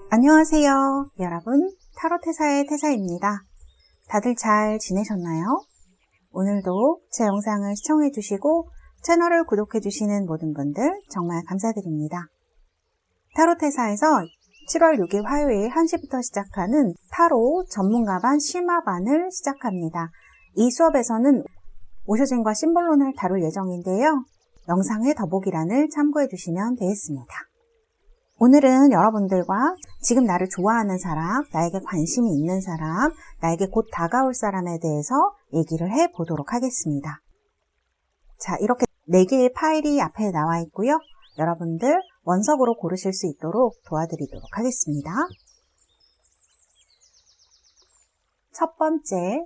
안녕하세요. 여러분, 타로테사의 태사입니다. 다들 잘 지내셨나요? 오늘도 제 영상을 시청해주시고 채널을 구독해주시는 모든 분들 정말 감사드립니다. 타로테사에서 7월 6일 화요일 1시부터 시작하는 타로 전문가반 심화반을 시작합니다. 이 수업에서는 오쇼진과 심볼론을 다룰 예정인데요. 영상의 더보기란을 참고해주시면 되겠습니다. 오늘은 여러분들과 지금 나를 좋아하는 사람, 나에게 관심이 있는 사람, 나에게 곧 다가올 사람에 대해서 얘기를 해보도록 하겠습니다. 자, 이렇게 4개의 파일이 앞에 나와 있고요. 여러분들 원석으로 고르실 수 있도록 도와드리도록 하겠습니다. 첫 번째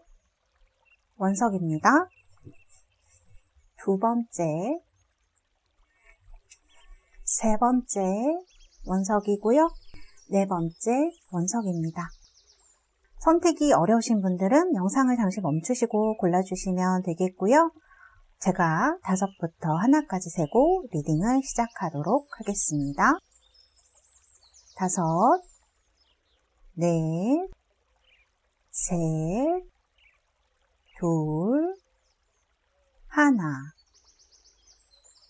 원석입니다. 두 번째, 세 번째 원석이고요. 네 번째 원석입니다. 선택이 어려우신 분들은 영상을 잠시 멈추시고 골라주시면 되겠고요. 제가 5부터 하나까지 세고 리딩을 시작하도록 하겠습니다. 5, 넷, 셋, 둘, 하나.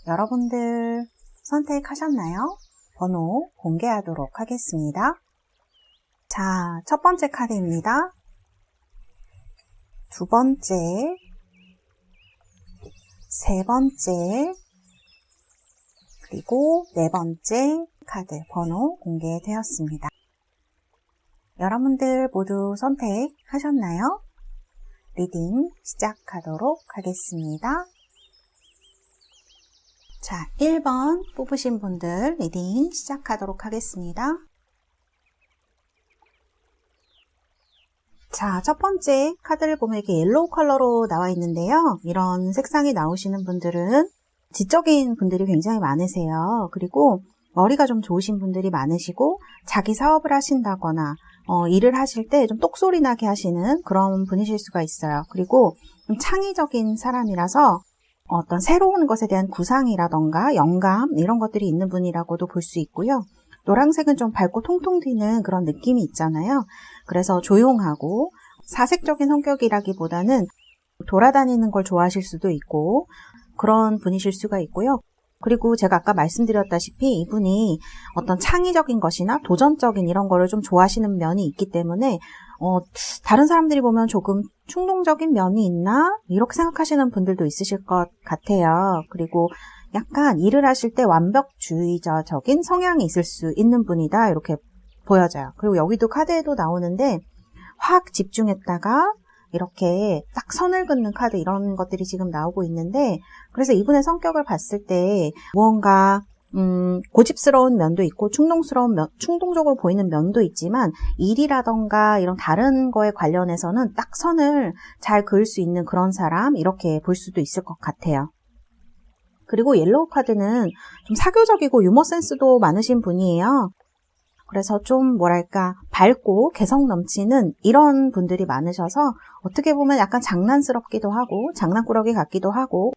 여러분들 선택하셨나요? 번호 공개하도록 하겠습니다. 자, 첫 번째 카드입니다. 두 번째, 세 번째, 그리고 네 번째 카드 번호 공개되었습니다. 여러분들 모두 선택하셨나요? 리딩 시작하도록 하겠습니다. 자, 1번 뽑으신 분들 리딩 시작하도록 하겠습니다. 자, 첫 번째 카드를 보면 이렇게 옐로우 컬러로 나와 있는데요. 이런 색상이 나오시는 분들은 지적인 분들이 굉장히 많으세요. 그리고 머리가 좀 좋으신 분들이 많으시고 자기 사업을 하신다거나 일을 하실 때 좀 똑소리 나게 하시는 그런 분이실 수가 있어요. 그리고 좀 창의적인 사람이라서 어떤 새로운 것에 대한 구상이라던가 영감 이런 것들이 있는 분이라고도 볼 수 있고요. 노란색은 좀 밝고 통통 튀는 그런 느낌이 있잖아요. 그래서 조용하고 사색적인 성격이라기보다는 돌아다니는 걸 좋아하실 수도 있고 그런 분이실 수가 있고요. 그리고 제가 아까 말씀드렸다시피 이분이 어떤 창의적인 것이나 도전적인 이런 거를 좀 좋아하시는 면이 있기 때문에 다른 사람들이 보면 조금 충동적인 면이 있나? 이렇게 생각하시는 분들도 있으실 것 같아요. 그리고 약간 일을 하실 때 완벽주의자적인 성향이 있을 수 있는 분이다 이렇게 보여져요. 그리고 여기도 카드에도 나오는데 확 집중했다가 이렇게 딱 선을 긋는 카드 이런 것들이 지금 나오고 있는데 그래서 이분의 성격을 봤을 때 무언가 고집스러운 면도 있고 충동적으로 보이는 면도 있지만 일이라던가 이런 다른 거에 관련해서는 딱 선을 잘 그을 수 있는 그런 사람 이렇게 볼 수도 있을 것 같아요. 그리고 옐로우 카드는 좀 사교적이고 유머 센스도 많으신 분이에요. 그래서 좀 뭐랄까 밝고 개성 넘치는 이런 분들이 많으셔서 어떻게 보면 약간 장난스럽기도 하고 장난꾸러기 같기도 하고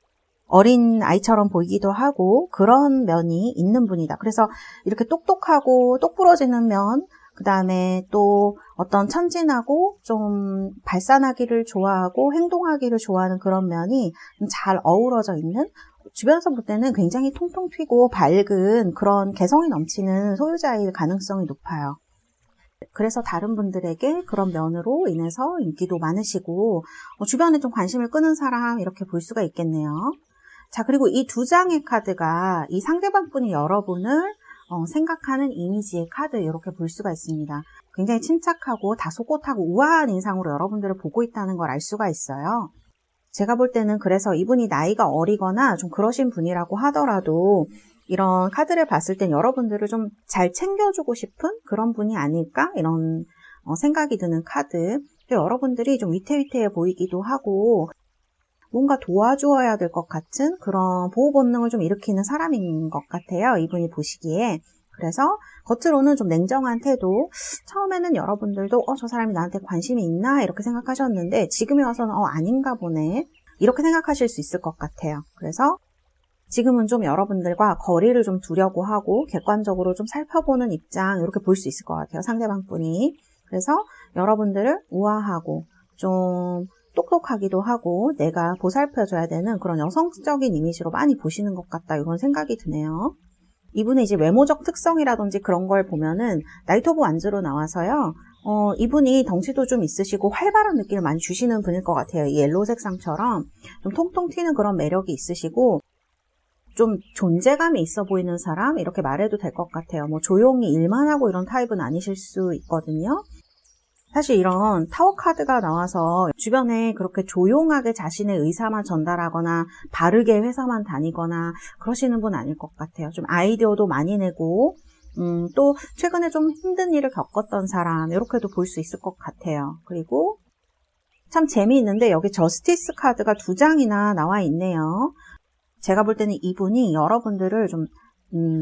어린 아이처럼 보이기도 하고 그런 면이 있는 분이다. 그래서 이렇게 똑똑하고 똑부러지는 면, 그 다음에 또 어떤 천진하고 좀 발산하기를 좋아하고 행동하기를 좋아하는 그런 면이 좀 잘 어우러져 있는 주변에서 볼 때는 굉장히 통통 튀고 밝은 그런 개성이 넘치는 소유자일 가능성이 높아요. 그래서 다른 분들에게 그런 면으로 인해서 인기도 많으시고 주변에 좀 관심을 끄는 사람 이렇게 볼 수가 있겠네요. 자, 그리고 이 두 장의 카드가 이 상대방 분이 여러분을 생각하는 이미지의 카드 이렇게 볼 수가 있습니다. 굉장히 침착하고 다소곳하고 우아한 인상으로 여러분들을 보고 있다는 걸 알 수가 있어요. 제가 볼 때는 그래서 이분이 나이가 어리거나 좀 그러신 분이라고 하더라도 이런 카드를 봤을 땐 여러분들을 좀 잘 챙겨주고 싶은 그런 분이 아닐까? 이런 생각이 드는 카드. 여러분들이 좀 위태위태해 보이기도 하고 뭔가 도와주어야 될 것 같은 그런 보호 본능을 좀 일으키는 사람인 것 같아요. 이분이 보시기에. 그래서 겉으로는 좀 냉정한 태도, 처음에는 여러분들도 저 사람이 나한테 관심이 있나 이렇게 생각하셨는데 지금에 와서는 아닌가 보네 이렇게 생각하실 수 있을 것 같아요. 그래서 지금은 좀 여러분들과 거리를 좀 두려고 하고 객관적으로 좀 살펴보는 입장 이렇게 볼 수 있을 것 같아요. 상대방 분이. 그래서 여러분들을 우아하고 좀 똑똑하기도 하고 내가 보살펴줘야 되는 그런 여성적인 이미지로 많이 보시는 것 같다 이런 생각이 드네요. 이분의 이제 외모적 특성이라든지 그런 걸 보면은 나이트 오브 완즈로 나와서요. 이분이 덩치도 좀 있으시고 활발한 느낌을 많이 주시는 분일 것 같아요. 이 옐로우 색상처럼 좀 통통 튀는 그런 매력이 있으시고 좀 존재감이 있어 보이는 사람 이렇게 말해도 될 것 같아요. 뭐 조용히 일만 하고 이런 타입은 아니실 수 있거든요. 사실 이런 타워 카드가 나와서 주변에 그렇게 조용하게 자신의 의사만 전달하거나 바르게 회사만 다니거나 그러시는 분 아닐 것 같아요. 좀 아이디어도 많이 내고 또 최근에 좀 힘든 일을 겪었던 사람 이렇게도 볼 수 있을 것 같아요. 그리고 참 재미있는데 여기 저스티스 카드가 2장이나 나와 있네요. 제가 볼 때는 이분이 여러분들을 좀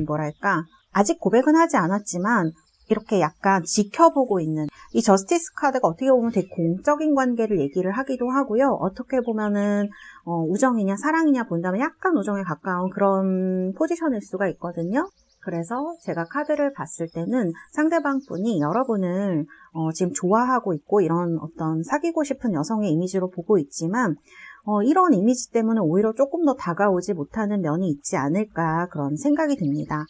뭐랄까 아직 고백은 하지 않았지만 이렇게 약간 지켜보고 있는 이 저스티스 카드가 어떻게 보면 되게 공적인 관계를 얘기를 하기도 하고요. 어떻게 보면은 우정이냐 사랑이냐 본다면 약간 우정에 가까운 그런 포지션일 수가 있거든요. 그래서 제가 카드를 봤을 때는 상대방 분이 여러분을 지금 좋아하고 있고 이런 어떤 사귀고 싶은 여성의 이미지로 보고 있지만 이런 이미지 때문에 오히려 조금 더 다가오지 못하는 면이 있지 않을까 그런 생각이 듭니다.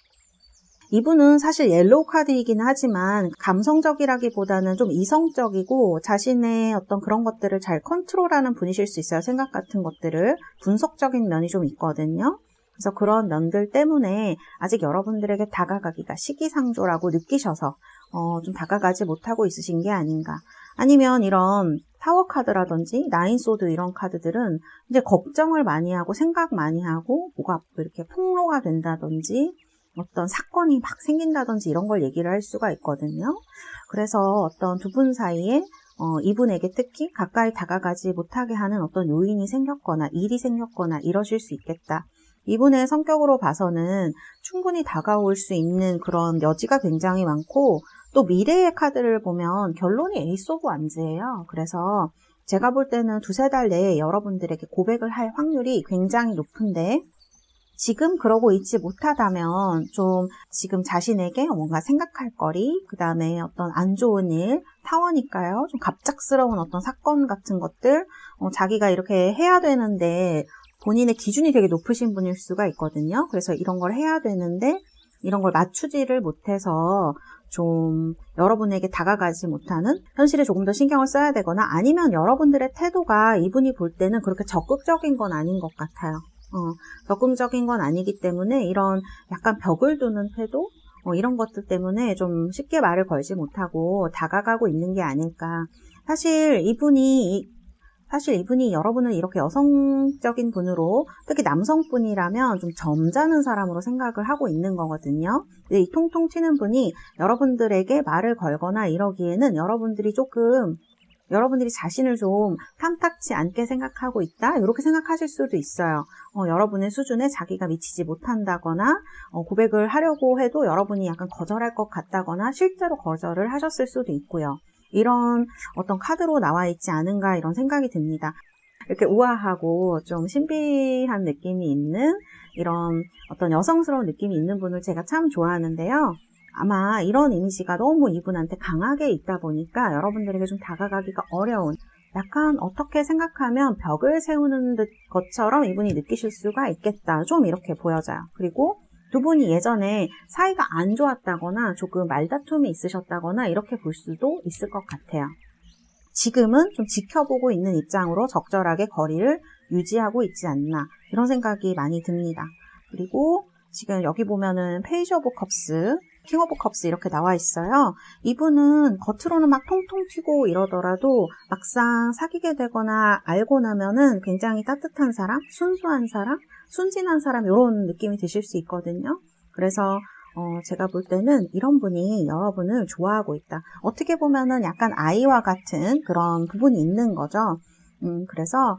이분은 사실 옐로우 카드이긴 하지만 감성적이라기보다는 좀 이성적이고 자신의 어떤 그런 것들을 잘 컨트롤하는 분이실 수 있어요. 생각 같은 것들을 분석적인 면이 좀 있거든요. 그래서 그런 면들 때문에 아직 여러분들에게 다가가기가 시기상조라고 느끼셔서 좀 다가가지 못하고 있으신 게 아닌가. 아니면 이런 타워 카드라든지 나인소드 이런 카드들은 이제 걱정을 많이 하고 생각 많이 하고 뭐가 이렇게 폭로가 된다든지 어떤 사건이 막 생긴다든지 이런 걸 얘기를 할 수가 있거든요. 그래서 어떤 두 분 사이에 이분에게 특히 가까이 다가가지 못하게 하는 어떤 요인이 생겼거나 일이 생겼거나 이러실 수 있겠다. 이분의 성격으로 봐서는 충분히 다가올 수 있는 그런 여지가 굉장히 많고 또 미래의 카드를 보면 결론이 에이스 오브 완즈예요. 그래서 제가 볼 때는 2-3달 내에 여러분들에게 고백을 할 확률이 굉장히 높은데 지금 그러고 있지 못하다면 좀 지금 자신에게 뭔가 생각할 거리, 그 다음에 어떤 안 좋은 일, 타워니까요. 좀 갑작스러운 어떤 사건 같은 것들, 자기가 이렇게 해야 되는데 본인의 기준이 되게 높으신 분일 수가 있거든요. 그래서 이런 걸 해야 되는데 이런 걸 맞추지를 못해서 좀 여러분에게 다가가지 못하는 현실에 조금 더 신경을 써야 되거나 아니면 여러분들의 태도가 이분이 볼 때는 그렇게 적극적인 건 아닌 것 같아요. 적극적인 건 아니기 때문에 이런 약간 벽을 두는 태도 이런 것들 때문에 좀 쉽게 말을 걸지 못하고 다가가고 있는 게 아닐까. 사실 이분이 여러분을 이렇게 여성적인 분으로 특히 남성분이라면 좀 점잖은 사람으로 생각을 하고 있는 거거든요. 근데 이 통통 튀는 분이 여러분들에게 말을 걸거나 이러기에는 여러분들이 자신을 좀 탐탁치 않게 생각하고 있다? 이렇게 생각하실 수도 있어요. 여러분의 수준에 자기가 미치지 못한다거나 고백을 하려고 해도 여러분이 약간 거절할 것 같다거나 실제로 거절을 하셨을 수도 있고요. 이런 어떤 카드로 나와 있지 않은가 이런 생각이 듭니다. 이렇게 우아하고 좀 신비한 느낌이 있는 이런 어떤 여성스러운 느낌이 있는 분을 제가 참 좋아하는데요. 아마 이런 이미지가 너무 이분한테 강하게 있다 보니까 여러분들에게 좀 다가가기가 어려운 약간 어떻게 생각하면 벽을 세우는 것처럼 이분이 느끼실 수가 있겠다. 좀 이렇게 보여져요. 그리고 두 분이 예전에 사이가 안 좋았다거나 조금 말다툼이 있으셨다거나 이렇게 볼 수도 있을 것 같아요. 지금은 좀 지켜보고 있는 입장으로 적절하게 거리를 유지하고 있지 않나 이런 생각이 많이 듭니다. 그리고 지금 여기 보면은 페이지 오브 컵스, 킹 오브 컵스 이렇게 나와 있어요. 이분은 겉으로는 막 통통 튀고 이러더라도 막상 사귀게 되거나 알고 나면은 굉장히 따뜻한 사람, 순수한 사람, 순진한 사람 이런 느낌이 드실 수 있거든요. 그래서 제가 볼 때는 이런 분이 여러분을 좋아하고 있다. 어떻게 보면은 약간 아이와 같은 그런 부분이 있는 거죠. 그래서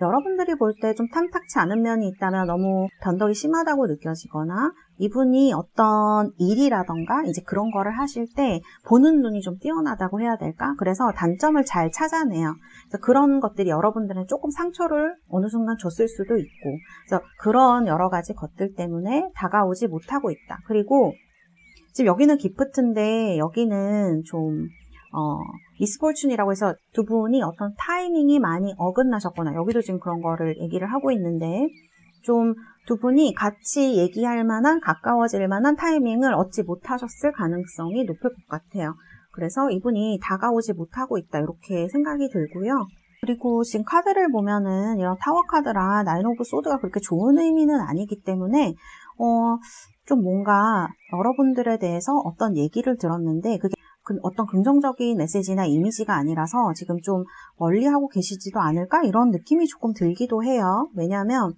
여러분들이 볼 때 좀 탐탁치 않은 면이 있다면 너무 변덕이 심하다고 느껴지거나 이분이 어떤 일이라던가 이제 그런 거를 하실 때 보는 눈이 좀 뛰어나다고 해야 될까? 그래서 단점을 잘 찾아내요. 그래서 그런 것들이 여러분들은 조금 상처를 어느 순간 줬을 수도 있고 그래서 그런 여러 가지 것들 때문에 다가오지 못하고 있다. 그리고 지금 여기는 기프트인데 여기는 좀 미스포춘이라고 해서 두 분이 어떤 타이밍이 많이 어긋나셨거나 여기도 지금 그런 거를 얘기를 하고 있는데 좀 두 분이 같이 얘기할 만한 가까워질 만한 타이밍을 얻지 못하셨을 가능성이 높을 것 같아요. 그래서 이분이 다가오지 못하고 있다 이렇게 생각이 들고요. 그리고 지금 카드를 보면은 이런 타워 카드라 나인 오브 소드가 그렇게 좋은 의미는 아니기 때문에 좀 뭔가 여러분들에 대해서 어떤 얘기를 들었는데 그게 어떤 긍정적인 메시지나 이미지가 아니라서 지금 좀 멀리하고 계시지도 않을까 이런 느낌이 조금 들기도 해요. 왜냐하면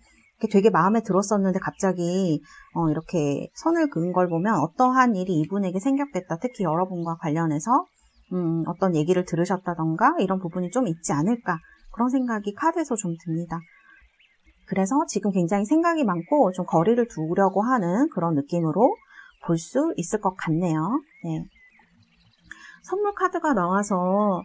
되게 마음에 들었었는데 갑자기 이렇게 선을 그은 걸 보면 어떠한 일이 이분에게 생겼겠다. 특히 여러분과 관련해서 어떤 얘기를 들으셨다던가 이런 부분이 좀 있지 않을까 그런 생각이 카드에서 좀 듭니다. 그래서 지금 굉장히 생각이 많고 좀 거리를 두려고 하는 그런 느낌으로 볼 수 있을 것 같네요. 네. 선물 카드가 나와서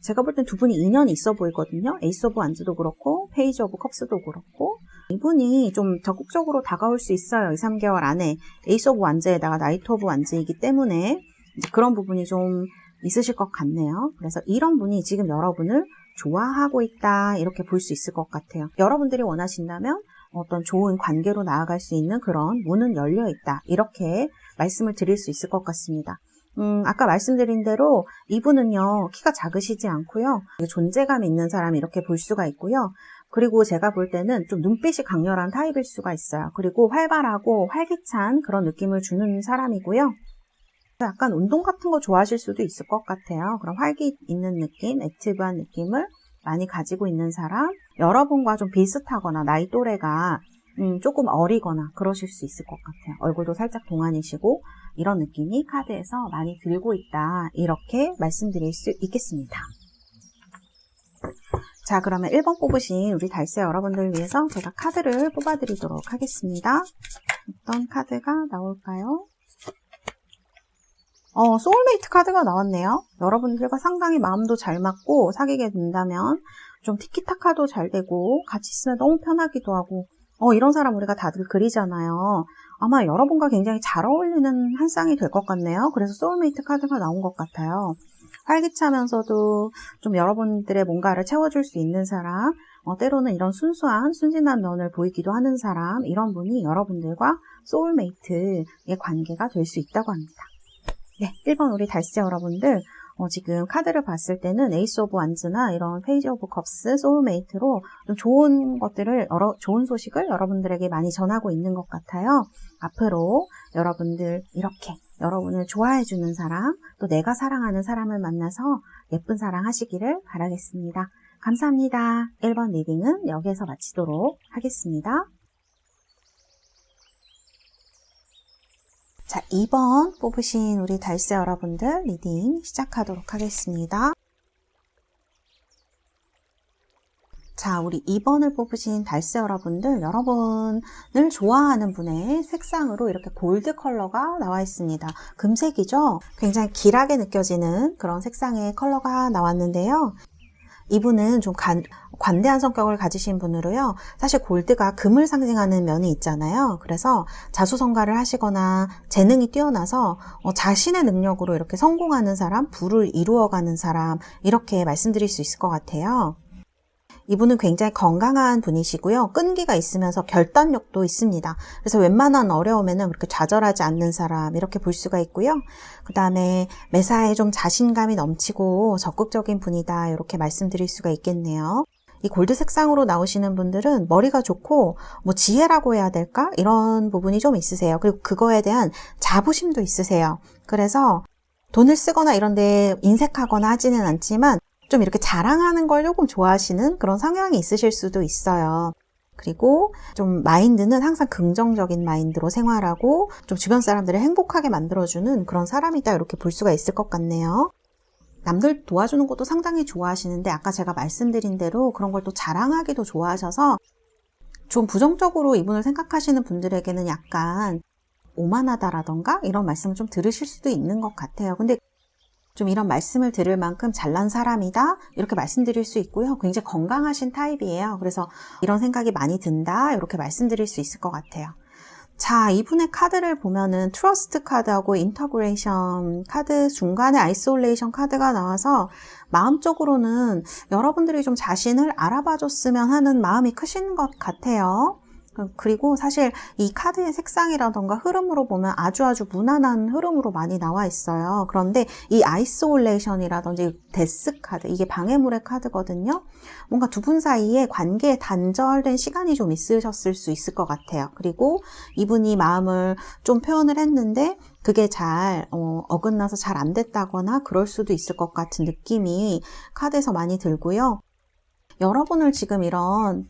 제가 볼 땐 두 분이 인연이 있어 보이거든요. 에이스 오브 완즈도 그렇고 페이지 오브 컵스도 그렇고 이분이 좀 적극적으로 다가올 수 있어요. 2, 3개월 안에 에이스 오브 완즈에다가 나이트 오브 완즈이기 때문에 이제 그런 부분이 좀 있으실 것 같네요. 그래서 이런 분이 지금 여러분을 좋아하고 있다 이렇게 볼 수 있을 것 같아요. 여러분들이 원하신다면 어떤 좋은 관계로 나아갈 수 있는 그런 문은 열려 있다 이렇게 말씀을 드릴 수 있을 것 같습니다. 아까 말씀드린 대로 이분은요 키가 작으시지 않고요 존재감 있는 사람 이렇게 볼 수가 있고요. 그리고 제가 볼 때는 좀 눈빛이 강렬한 타입일 수가 있어요. 그리고 활발하고 활기찬 그런 느낌을 주는 사람이고요. 약간 운동 같은 거 좋아하실 수도 있을 것 같아요. 그런 활기 있는 느낌, 액티브한 느낌을 많이 가지고 있는 사람, 여러분과 좀 비슷하거나 나이 또래가 조금 어리거나 그러실 수 있을 것 같아요. 얼굴도 살짝 동안이시고 이런 느낌이 카드에서 많이 들고 있다 이렇게 말씀드릴 수 있겠습니다. 자, 그러면 1번 뽑으신 우리 달세 여러분들 위해서 제가 카드를 뽑아드리도록 하겠습니다. 어떤 카드가 나올까요? 소울메이트 카드가 나왔네요. 여러분들과 상당히 마음도 잘 맞고 사귀게 된다면 좀 티키타카도 잘 되고 같이 있으면 너무 편하기도 하고 이런 사람 우리가 다들 그리잖아요. 아마 여러분과 굉장히 잘 어울리는 한 쌍이 될 것 같네요. 그래서 소울메이트 카드가 나온 것 같아요. 활기차면서도 좀 여러분들의 뭔가를 채워줄 수 있는 사람, 때로는 이런 순수한 순진한 면을 보이기도 하는 사람, 이런 분이 여러분들과 소울메이트의 관계가 될 수 있다고 합니다. 네, 1번 우리 달세 여러분들 지금 카드를 봤을 때는 에이스 오브 완즈나 이런 페이지 오브 컵스, 소울메이트로 좀 좋은 것들을, 좋은 소식을 여러분들에게 많이 전하고 있는 것 같아요. 앞으로 여러분들 이렇게 여러분을 좋아해주는 사람, 또 내가 사랑하는 사람을 만나서 예쁜 사랑 하시기를 바라겠습니다. 감사합니다. 1번 리딩은 여기에서 마치도록 하겠습니다. 자, 2번 뽑으신 우리 달세 여러분들 리딩 시작하도록 하겠습니다. 자, 우리 2번을 뽑으신 달세 여러분들, 여러분을 좋아하는 분의 색상으로 이렇게 골드 컬러가 나와 있습니다. 금색이죠? 굉장히 길하게 느껴지는 그런 색상의 컬러가 나왔는데요. 이분은 좀 관대한 성격을 가지신 분으로요. 사실 골드가 금을 상징하는 면이 있잖아요. 그래서 자수성가를 하시거나 재능이 뛰어나서 자신의 능력으로 이렇게 성공하는 사람, 부를 이루어가는 사람 이렇게 말씀드릴 수 있을 것 같아요. 이분은 굉장히 건강한 분이시고요. 끈기가 있으면서 결단력도 있습니다. 그래서 웬만한 어려움에는 그렇게 좌절하지 않는 사람 이렇게 볼 수가 있고요. 그 다음에 매사에 좀 자신감이 넘치고 적극적인 분이다 이렇게 말씀드릴 수가 있겠네요. 이 골드 색상으로 나오시는 분들은 머리가 좋고 뭐 지혜라고 해야 될까? 이런 부분이 좀 있으세요. 그리고 그거에 대한 자부심도 있으세요. 그래서 돈을 쓰거나 이런 데 인색하거나 하지는 않지만 좀 이렇게 자랑하는 걸 조금 좋아하시는 그런 성향이 있으실 수도 있어요. 그리고 좀 마인드는 항상 긍정적인 마인드로 생활하고 좀 주변 사람들을 행복하게 만들어주는 그런 사람이다 이렇게 볼 수가 있을 것 같네요. 남들 도와주는 것도 상당히 좋아하시는데 아까 제가 말씀드린 대로 그런 걸 또 자랑하기도 좋아하셔서 좀 부정적으로 이분을 생각하시는 분들에게는 약간 오만하다라던가 이런 말씀을 좀 들으실 수도 있는 것 같아요. 근데 좀 이런 말씀을 들을 만큼 잘난 사람이다 이렇게 말씀드릴 수 있고요. 굉장히 건강하신 타입이에요. 그래서 이런 생각이 많이 든다 이렇게 말씀드릴 수 있을 것 같아요. 자, 이분의 카드를 보면은 트러스트 카드하고 인터그레이션 카드 중간에 아이솔레이션 카드가 나와서 마음적으로는 여러분들이 좀 자신을 알아봐 줬으면 하는 마음이 크신 것 같아요. 그리고 사실 이 카드의 색상이라던가 흐름으로 보면 아주 무난한 흐름으로 많이 나와 있어요. 그런데 이 아이솔레이션이라든지 데스 카드, 이게 방해물의 카드거든요. 뭔가 두 분 사이에 관계에 단절된 시간이 좀 있으셨을 수 있을 것 같아요. 그리고 이분이 마음을 좀 표현을 했는데 그게 잘 어긋나서 잘 안 됐다거나 그럴 수도 있을 것 같은 느낌이 카드에서 많이 들고요. 여러분을 지금 이런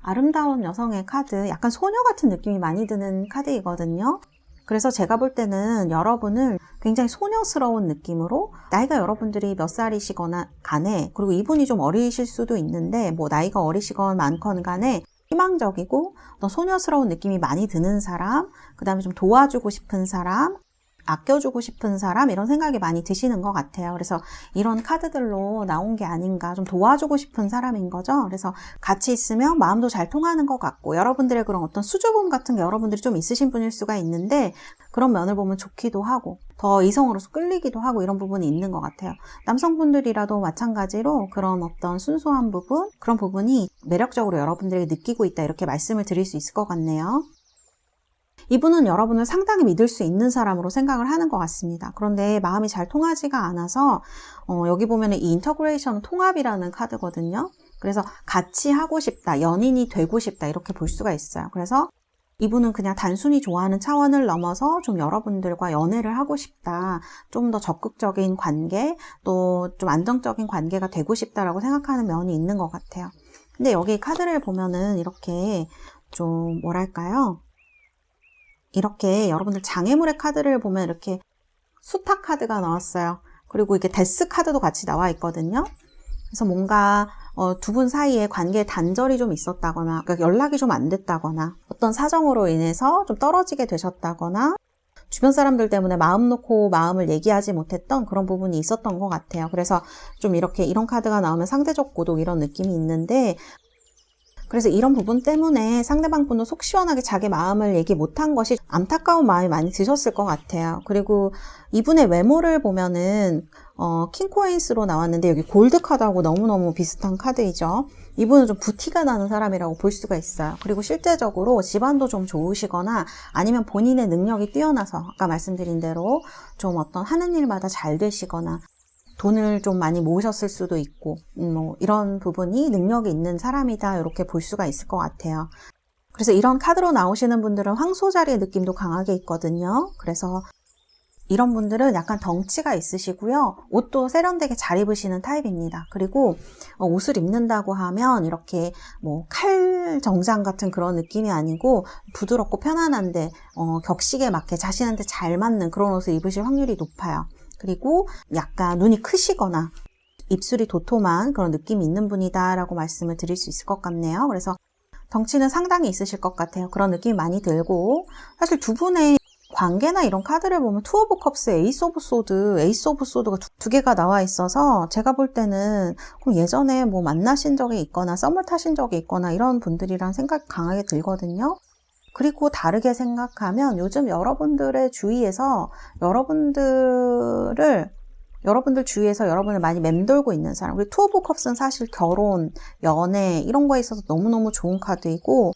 아름다운 여성의 카드, 약간 소녀 같은 느낌이 많이 드는 카드이거든요. 그래서 제가 볼 때는 여러분을 굉장히 소녀스러운 느낌으로 나이가 여러분들이 몇 살이시거나 간에, 그리고 이분이 좀 어리실 수도 있는데 뭐 나이가 어리시건 많건 간에 희망적이고 어떤 소녀스러운 느낌이 많이 드는 사람, 그 다음에 좀 도와주고 싶은 사람, 아껴주고 싶은 사람 이런 생각이 많이 드시는 것 같아요. 그래서 이런 카드들로 나온 게 아닌가, 좀 도와주고 싶은 사람인 거죠. 그래서 같이 있으면 마음도 잘 통하는 것 같고 여러분들의 그런 어떤 수줍음 같은 게 여러분들이 좀 있으신 분일 수가 있는데 그런 면을 보면 좋기도 하고 더 이성으로서 끌리기도 하고 이런 부분이 있는 것 같아요. 남성분들이라도 마찬가지로 그런 어떤 순수한 부분, 그런 부분이 매력적으로 여러분들에게 느끼고 있다 이렇게 말씀을 드릴 수 있을 것 같네요. 이분은 여러분을 상당히 믿을 수 있는 사람으로 생각을 하는 것 같습니다. 그런데 마음이 잘 통하지가 않아서 여기 보면 이 인터그레이션은 통합이라는 카드거든요. 그래서 같이 하고 싶다, 연인이 되고 싶다 이렇게 볼 수가 있어요. 그래서 이분은 그냥 단순히 좋아하는 차원을 넘어서 좀 여러분들과 연애를 하고 싶다, 좀 더 적극적인 관계, 또 좀 안정적인 관계가 되고 싶다라고 생각하는 면이 있는 것 같아요. 근데 여기 카드를 보면은 이렇게 좀 뭐랄까요? 이렇게 여러분들 장애물의 카드를 보면 이렇게 수타 카드가 나왔어요. 그리고 이게 데스 카드도 같이 나와 있거든요. 그래서 뭔가 두 분 사이에 관계에 단절이 좀 있었다거나, 그러니까 연락이 좀 안 됐다거나, 어떤 사정으로 인해서 좀 떨어지게 되셨다거나, 주변 사람들 때문에 마음 놓고 마음을 얘기하지 못했던 그런 부분이 있었던 것 같아요. 그래서 좀 이렇게 이런 카드가 나오면 상대적 고독 이런 느낌이 있는데, 그래서 이런 부분 때문에 상대방 분도 속 시원하게 자기 마음을 얘기 못한 것이 안타까운 마음이 많이 드셨을 것 같아요. 그리고 이분의 외모를 보면은 킹코인스로 나왔는데 여기 골드 카드하고 너무너무 비슷한 카드이죠. 이분은 좀 부티가 나는 사람이라고 볼 수가 있어요. 그리고 실제적으로 집안도 좀 좋으시거나 아니면 본인의 능력이 뛰어나서 아까 말씀드린 대로 좀 어떤 하는 일마다 잘 되시거나 돈을 좀 많이 모으셨을 수도 있고 뭐 이런 부분이 능력이 있는 사람이다 이렇게 볼 수가 있을 것 같아요. 그래서 이런 카드로 나오시는 분들은 황소자리의 느낌도 강하게 있거든요. 그래서 이런 분들은 약간 덩치가 있으시고요. 옷도 세련되게 잘 입으시는 타입입니다. 그리고 옷을 입는다고 하면 이렇게 뭐 칼 정장 같은 그런 느낌이 아니고 부드럽고 편안한데 격식에 맞게 자신한테 잘 맞는 그런 옷을 입으실 확률이 높아요. 그리고 약간 눈이 크시거나 입술이 도톰한 그런 느낌이 있는 분이다 라고 말씀을 드릴 수 있을 것 같네요. 그래서 덩치는 상당히 있으실 것 같아요. 그런 느낌이 많이 들고, 사실 두 분의 관계나 이런 카드를 보면 투 오브 컵스, 에이스 오브 소드가 두 개가 나와 있어서 제가 볼 때는 예전에 뭐 만나신 적이 있거나 썸을 타신 적이 있거나 이런 분들이란 생각이 강하게 들거든요. 그리고 다르게 생각하면 요즘 여러분들의 주위에서 여러분들 주위에서 여러분을 많이 맴돌고 있는 사람, 그리고 투 오브 컵스는 사실 결혼, 연애 이런 거에 있어서 너무너무 좋은 카드이고,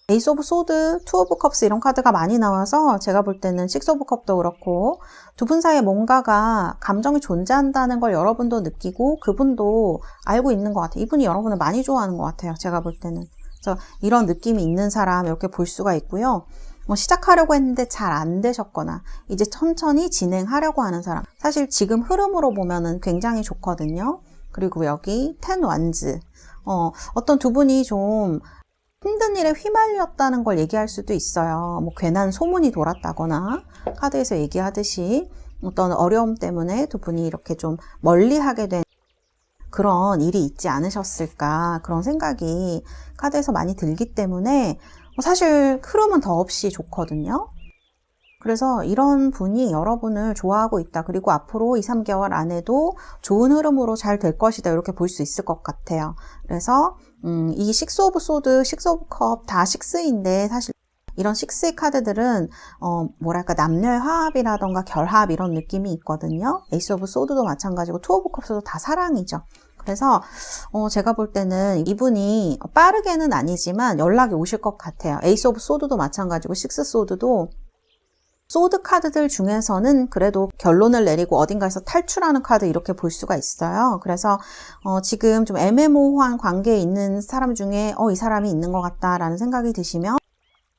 에이스 오브 소드, 투 오브 컵스 이런 카드가 많이 나와서 제가 볼 때는 식스 오브 컵도 그렇고 두 분 사이에 뭔가가 감정이 존재한다는 걸 여러분도 느끼고 그분도 알고 있는 것 같아요. 이분이 여러분을 많이 좋아하는 것 같아요. 제가 볼 때는. 그래서 이런 느낌이 있는 사람 이렇게 볼 수가 있고요. 시작하려고 했는데 잘 안 되셨거나 이제 천천히 진행하려고 하는 사람, 사실 지금 흐름으로 보면은 굉장히 좋거든요. 그리고 여기 10 완즈, 어떤 두 분이 좀 힘든 일에 휘말렸다는 걸 얘기할 수도 있어요. 뭐 괜한 소문이 돌았다거나 카드에서 얘기하듯이 어떤 어려움 때문에 두 분이 이렇게 좀 멀리하게 된 그런 일이 있지 않으셨을까 그런 생각이 카드에서 많이 들기 때문에 사실 흐름은 더없이 좋거든요. 그래서 이런 분이 여러분을 좋아하고 있다. 그리고 앞으로 2, 3개월 안에도 좋은 흐름으로 잘 될 것이다. 이렇게 볼 수 있을 것 같아요. 그래서 이 식스 오브 소드, 식스 오브 컵 다 식스인데 사실 이런 식스의 카드들은 뭐랄까 남녀의 화합이라던가 결합 이런 느낌이 있거든요. 에이스 오브 소드도 마찬가지고 투 오브 컵스도 다 사랑이죠. 그래서 제가 볼 때는 이분이 빠르게는 아니지만 연락이 오실 것 같아요. 에이스 오브 소드도 마찬가지고 식스 소드도 소드 카드들 중에서는 그래도 결론을 내리고 어딘가에서 탈출하는 카드 이렇게 볼 수가 있어요. 그래서 지금 좀 애매모호한 관계에 있는 사람 중에 이 사람이 있는 것 같다라는 생각이 드시면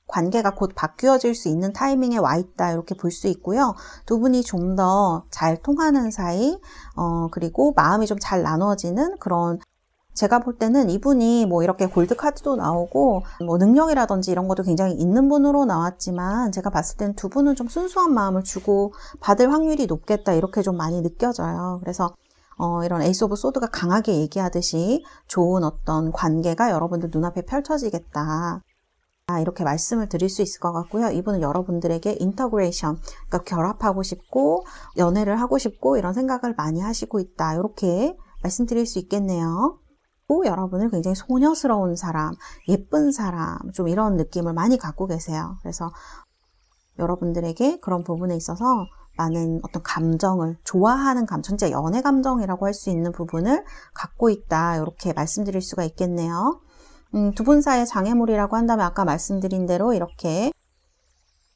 관계가 곧 바뀌어질 수 있는 타이밍에 와 있다 이렇게 볼 수 있고요. 두 분이 좀 더 잘 통하는 사이 그리고 마음이 좀 잘 나눠지는 그런 제가 볼 때는 이분이 뭐 이렇게 골드 카드도 나오고 뭐 능력이라든지 이런 것도 굉장히 있는 분으로 나왔지만 제가 봤을 때는 두 분은 좀 순수한 마음을 주고 받을 확률이 높겠다 이렇게 좀 많이 느껴져요. 그래서 이런 에이스 오브 소드가 강하게 얘기하듯이 좋은 어떤 관계가 여러분들 눈앞에 펼쳐지겠다. 이렇게 말씀을 드릴 수 있을 것 같고요. 이분은 여러분들에게 인터그레이션, 그러니까 결합하고 싶고 연애를 하고 싶고 이런 생각을 많이 하시고 있다. 이렇게 말씀드릴 수 있겠네요. 여러분을 굉장히 소녀스러운 사람, 예쁜 사람, 좀 이런 느낌을 많이 갖고 계세요. 그래서 여러분들에게 그런 부분에 있어서 많은 어떤 감정을 좋아하는 감정, 진짜 연애 감정이라고 할 수 있는 부분을 갖고 있다. 이렇게 말씀드릴 수가 있겠네요. 두 분 사이의 장애물이라고 한다면 아까 말씀드린 대로 이렇게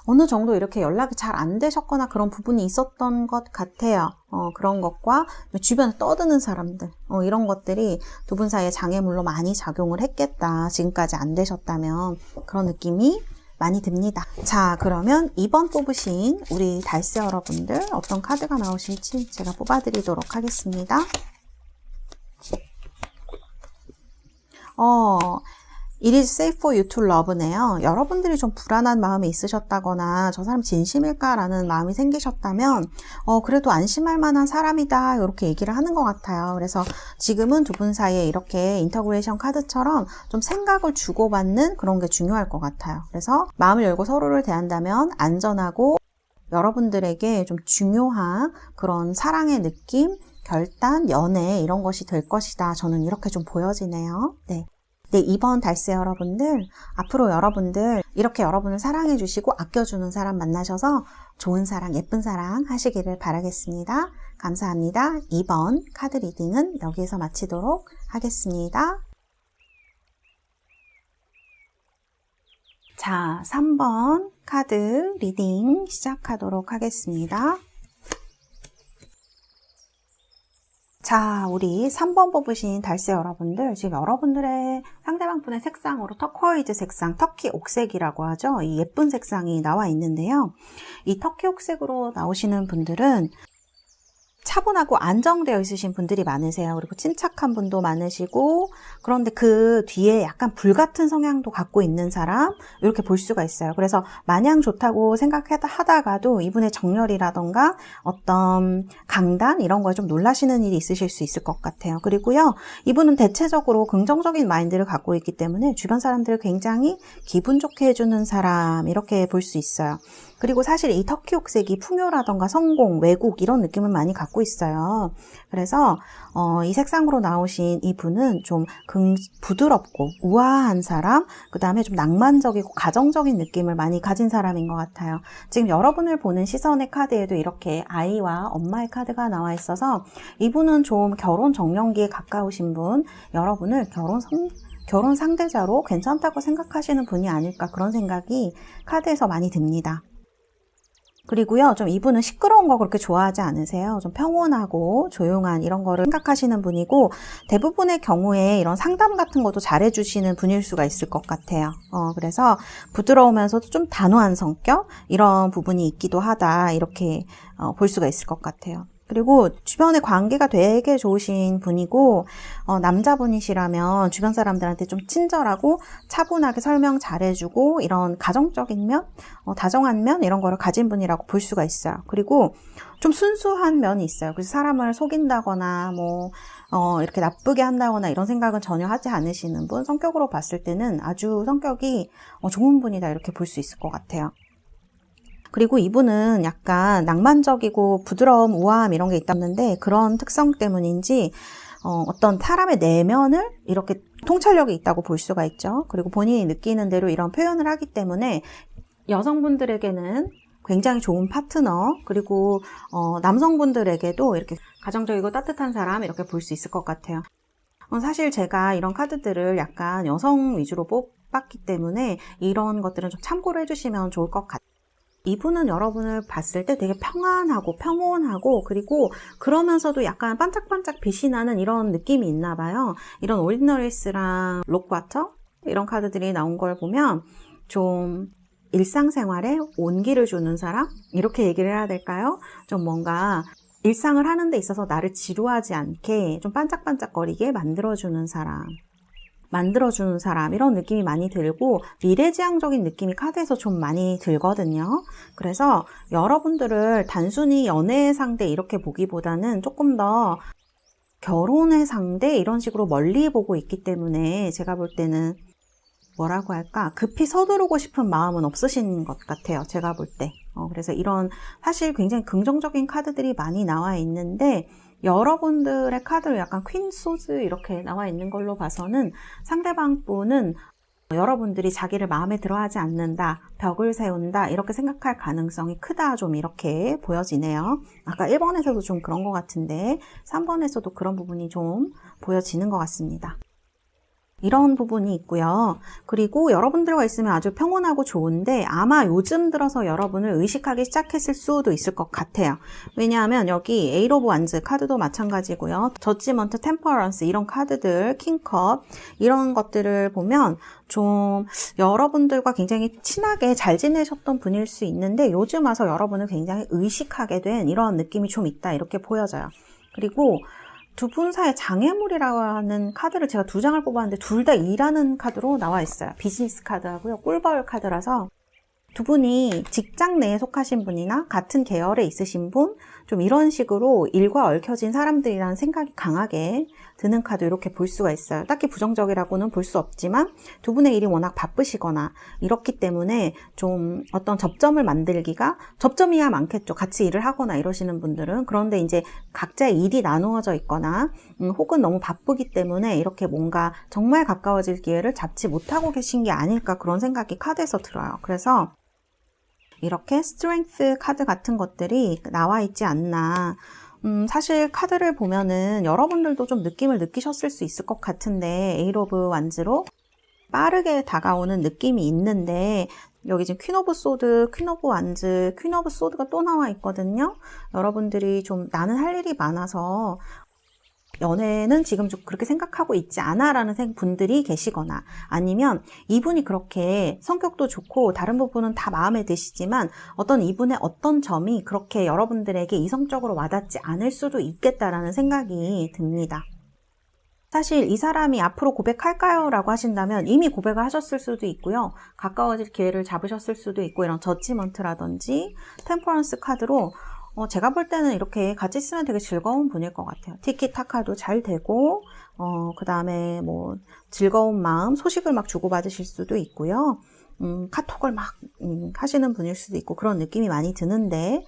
어느 정도 이렇게 연락이 잘 안 되셨거나 그런 부분이 있었던 것 같아요. 그런 것과 주변에 떠드는 사람들 이런 것들이 두 분 사이의 장애물로 많이 작용을 했겠다. 지금까지 안 되셨다면 그런 느낌이 많이 듭니다. 자, 그러면 2번 뽑으신 우리 달세 여러분들 어떤 카드가 나오실지 제가 뽑아드리도록 하겠습니다. It is safe for you to love네요. 여러분들이 좀 불안한 마음이 있으셨다거나 저 사람 진심일까라는 마음이 생기셨다면 그래도 안심할 만한 사람이다 이렇게 얘기를 하는 것 같아요. 그래서 지금은 두 분 사이에 이렇게 인터그레이션 카드처럼 좀 생각을 주고받는 그런 게 중요할 것 같아요. 그래서 마음을 열고 서로를 대한다면 안전하고 여러분들에게 좀 중요한 그런 사랑의 느낌, 결단, 연애 이런 것이 될 것이다. 저는 이렇게 좀 보여지네요. 네, 2번 달세 여러분들, 앞으로 여러분들 이렇게 여러분을 사랑해 주시고 아껴주는 사람 만나셔서 좋은 사랑, 예쁜 사랑 하시기를 바라겠습니다. 감사합니다. 2번 카드 리딩은 여기에서 마치도록 하겠습니다. 자, 3번 카드 리딩 시작하도록 하겠습니다. 자, 우리 3번 뽑으신 달세 여러분들, 지금 여러분들의 상대방 분의 색상으로 터코이즈 색상, 터키 옥색이라고 하죠. 이 예쁜 색상이 나와 있는데요. 이 터키 옥색으로 나오시는 분들은 차분하고 안정되어 있으신 분들이 많으세요. 그리고 침착한 분도 많으시고, 그런데 그 뒤에 약간 불같은 성향도 갖고 있는 사람 이렇게 볼 수가 있어요. 그래서 마냥 좋다고 생각하다가도 이분의 정열이라던가 어떤 강단 이런 거에 좀 놀라시는 일이 있으실 수 있을 것 같아요. 그리고요, 이분은 대체적으로 긍정적인 마인드를 갖고 있기 때문에 주변 사람들을 굉장히 기분 좋게 해주는 사람 이렇게 볼 수 있어요. 그리고 사실 이 터키 옥색이 풍요라던가 성공, 외국 이런 느낌을 많이 갖고 있어요. 그래서 이 색상으로 나오신 이 분은 좀 부드럽고 우아한 사람, 그 다음에 좀 낭만적이고 가정적인 느낌을 많이 가진 사람인 것 같아요. 지금 여러분을 보는 시선의 카드에도 이렇게 아이와 엄마의 카드가 나와 있어서 이분은 좀 결혼 정년기에 가까우신 분, 여러분을 결혼 상대자로 괜찮다고 생각하시는 분이 아닐까 그런 생각이 카드에서 많이 듭니다. 그리고요, 좀 이분은 시끄러운 거 그렇게 좋아하지 않으세요. 좀 평온하고 조용한 이런 거를 생각하시는 분이고, 대부분의 경우에 이런 상담 같은 것도 잘해주시는 분일 수가 있을 것 같아요. 그래서 부드러우면서도 좀 단호한 성격, 이런 부분이 있기도 하다, 이렇게 볼 수가 있을 것 같아요. 그리고 주변에 관계가 되게 좋으신 분이고 남자분이시라면 주변 사람들한테 좀 친절하고 차분하게 설명 잘해주고 이런 가정적인 면, 다정한 면 이런 거를 가진 분이라고 볼 수가 있어요. 그리고 좀 순수한 면이 있어요. 그래서 사람을 속인다거나 이렇게 나쁘게 한다거나 이런 생각은 전혀 하지 않으시는 분, 성격으로 봤을 때는 아주 성격이 좋은 분이다 이렇게 볼 수 있을 것 같아요. 그리고 이분은 약간 낭만적이고 부드러움, 우아함 이런 게 있다는데 그런 특성 때문인지 어떤 사람의 내면을 이렇게 통찰력이 있다고 볼 수가 있죠. 그리고 본인이 느끼는 대로 이런 표현을 하기 때문에 여성분들에게는 굉장히 좋은 파트너, 그리고 남성분들에게도 이렇게 가정적이고 따뜻한 사람 이렇게 볼 수 있을 것 같아요. 사실 제가 이런 카드들을 약간 여성 위주로 뽑았기 때문에 이런 것들은 좀 참고를 해주시면 좋을 것 같아요. 이분은 여러분을 봤을 때 되게 평안하고 평온하고 그리고 그러면서도 약간 반짝반짝 빛이 나는 이런 느낌이 있나 봐요. 이런 오리지널리스랑 록와터 이런 카드들이 나온 걸 보면 좀 일상생활에 온기를 주는 사람? 이렇게 얘기를 해야 될까요? 좀 뭔가 일상을 하는 데 있어서 나를 지루하지 않게 좀 반짝반짝거리게 만들어주는 사람 이런 느낌이 많이 들고 미래지향적인 느낌이 카드에서 좀 많이 들거든요. 그래서 여러분들을 단순히 연애의 상대 이렇게 보기보다는 조금 더 결혼의 상대 이런 식으로 멀리 보고 있기 때문에 제가 볼 때는 뭐라고 할까? 급히 서두르고 싶은 마음은 없으신 것 같아요. 제가 볼 때. 그래서 이런 사실 굉장히 긍정적인 카드들이 많이 나와 있는데 여러분들의 카드를 약간 퀸 소즈 이렇게 나와 있는 걸로 봐서는 상대방 분은 여러분들이 자기를 마음에 들어하지 않는다, 벽을 세운다 이렇게 생각할 가능성이 크다 좀 이렇게 보여지네요. 아까 1번에서도 좀 그런 것 같은데 3번에서도 그런 부분이 좀 보여지는 것 같습니다. 이런 부분이 있고요. 그리고 여러분들과 있으면 아주 평온하고 좋은데 아마 요즘 들어서 여러분을 의식하기 시작했을 수도 있을 것 같아요. 왜냐하면 여기 에이트 오브 완즈 카드도 마찬가지고요. 저지먼트, 템퍼런스 이런 카드들, 킹컵 이런 것들을 보면 좀 여러분들과 굉장히 친하게 잘 지내셨던 분일 수 있는데 요즘 와서 여러분을 굉장히 의식하게 된 이런 느낌이 좀 있다 이렇게 보여져요. 그리고 두 분 사이의 장애물이라고 하는 카드를 제가 2장을 뽑았는데 둘 다 2라는 카드로 나와 있어요. 비즈니스 카드하고요. 꿀벌 카드라서 두 분이 직장 내에 속하신 분이나 같은 계열에 있으신 분, 좀 이런 식으로 일과 얽혀진 사람들이라는 생각이 강하게 드는 카드 이렇게 볼 수가 있어요. 딱히 부정적이라고는 볼 수 없지만 두 분의 일이 워낙 바쁘시거나 이렇기 때문에 좀 어떤 접점을 만들기가 접점이야 많겠죠. 같이 일을 하거나 이러시는 분들은. 그런데 이제 각자의 일이 나누어져 있거나 혹은 너무 바쁘기 때문에 이렇게 뭔가 정말 가까워질 기회를 잡지 못하고 계신 게 아닐까 그런 생각이 카드에서 들어요. 그래서 이렇게 스트렝스 카드 같은 것들이 나와 있지 않나. 사실 카드를 보면은 여러분들도 좀 느낌을 느끼셨을 수 있을 것 같은데 에이트 오브 완즈로 빠르게 다가오는 느낌이 있는데 여기 지금 퀸 오브 소드, 퀸 오브 완즈, 퀸 오브 소드가 또 나와 있거든요. 여러분들이 좀 나는 할 일이 많아서 연애는 지금 좀 그렇게 생각하고 있지 않아 라는 분들이 계시거나 아니면 이분이 그렇게 성격도 좋고 다른 부분은 다 마음에 드시지만 이분의 어떤 점이 그렇게 여러분들에게 이성적으로 와닿지 않을 수도 있겠다라는 생각이 듭니다. 사실 이 사람이 앞으로 고백할까요? 라고 하신다면 이미 고백을 하셨을 수도 있고요. 가까워질 기회를 잡으셨을 수도 있고 이런 저지먼트라든지 템퍼런스 카드로 제가 볼 때는 이렇게 같이 쓰면 되게 즐거운 분일 것 같아요. 티키타카도 잘 되고, 그 다음에 즐거운 마음, 소식을 막 주고받으실 수도 있고요. 카톡을 막 하시는 분일 수도 있고 그런 느낌이 많이 드는데